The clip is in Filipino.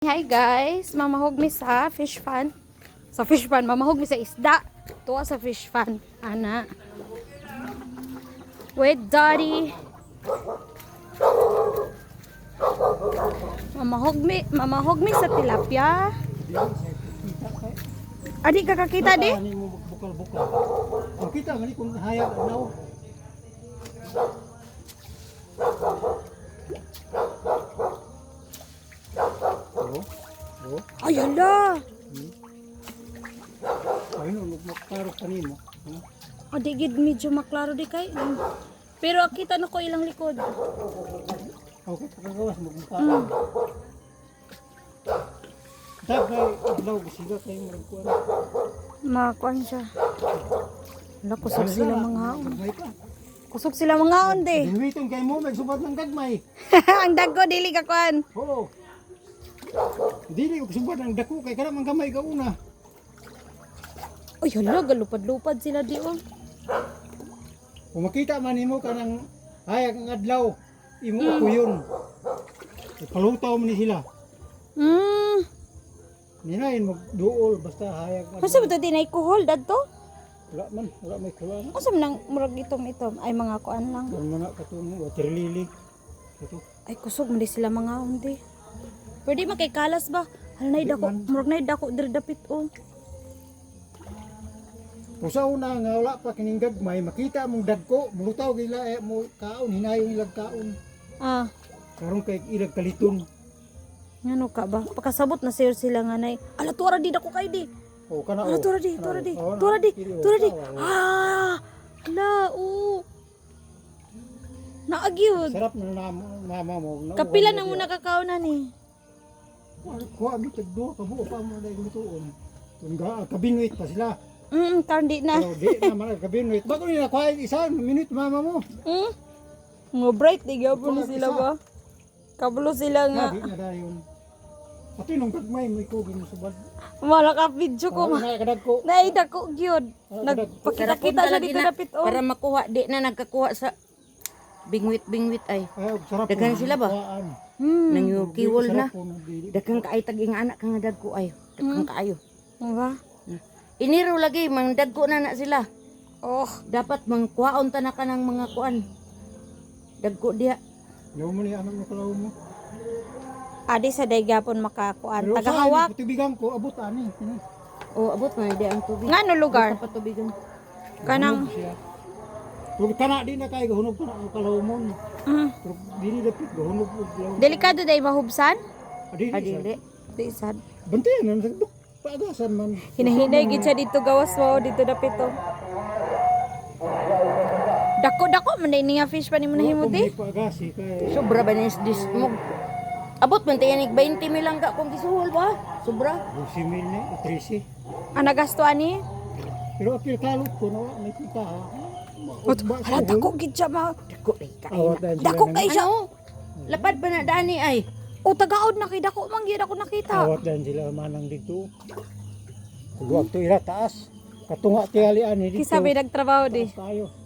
Hi guys, mamahog mi sa fish pan. Sa fish pan, mamahog mi sa isda. Tuwa sa fish pan. Ana. With daddy. Mamahog mi sa tilapia. Adi kakakita di? Ani mo bukal-bukal. Ang kita man kung hayag now. Ay hala. Ayun magkaro kanimo. Adi gid medyo maklaro di kay. Pero kita na ko ilang likod. Okay, pagkagawas mo kung Dagay adlaw sila kay mo kuan. Makuan siya. Wala kusog sila mga haon. Gagmay pa. Kusog sila mga haon di. Dinwiton kay mo magsubad ng gagmay. Ang dagko dili ka kuan. Oo. Dili ko subad ng dako kay kada man gamay ka una. Ay hala, galupad-lupad sila di oh. Kung makita man nimo kanang hayag ang adlaw, imo ako yun. Palutaw man ni sila. Ninain magduol basta hayag. Asa ba ito dinay kuhol dadto? Wala may kulang. Asa man nang murag itom ay mga kuan lang. Ang mga katong water lily. Ito. Ay kusog man di sila mga undi. Pwede makikalas ba? Halnay dako, murag nay dako diri dapit oh. Kung sa una nga wala pa kining gagmay, makita mong dagko, mulutaw gila mo kaon, hinayon ilag kaon. Ah, Karon kay ilag kaliton. ngano ka ba? Pakasabot na sir sila nga nay. Ala tuara di dako kay di. O kana Ala o. tuara di. Hala oh. Naagyud. Sarap na mama mo. Kapila na muna kakaon na ni. Kuha mi tagdo kabuo pa mo dai lutuon. Kung kabinwit pa sila. Kandi na. Pero di na man kabinwit. Bago nila kuha isa minute mama mo. Nga bright di gyapon sila ba? Kabalo sila nga. Di na dayon. Ato nung gagmay mo ikugin mo subad. Wala ka video ko ma. Kadagko. Naida ko gyud. Nagpakita-kita siya dito dapit oh. Para makuha, di na nagkakuha sa bingwit ay. Sarap. Daghan sila ba? Nangyukiwol na. Daghang kaay taging anak kang dagko ay. Daghang kaayo. Diba? Iniro lagi mang dagko na sila. Oh, Dapat mangkuhaon ta na ka ng mga kuan. Dagko diha. Yaw mo ni anak mo kalaw mo. adi sa daygapon makakuan. Pero Tagahawak. sa tubigan ko abot ani. O abot man di ang tubig. Ngano lugar? Sa patubigan. Kanang Pero kana di na kay gahunog pa ang kalawmon. Pero dili dapit gahunog og law. delikado day mahubsan? Adi. Adili. Di sad. Bantayan na sa paagasan man. Hinahinay gid siya dito gawas wow dito dapit to. Dako man day nga fish pa ni mo nahimo di. Paagasi kay Sobra ba nis dis mo? Abot man tayo nig 20 mil lang ka kung gisuhol ba? Sobra. 12 mil ni 13. Ang nagasto ani? Pero apil kalot ko na may kita ha. Hala dako gid siya ma. Dagko ay Awat kain. dahil Dako sila kay siya. Ano? Lapad ba na dani ay? O tagaod na kay dako man gyud ako nakita. Awat dahil sila manang dito. Kung to ira taas. Katunga ti ali ani dito. Kisabi nagtrabaho di. Tayo.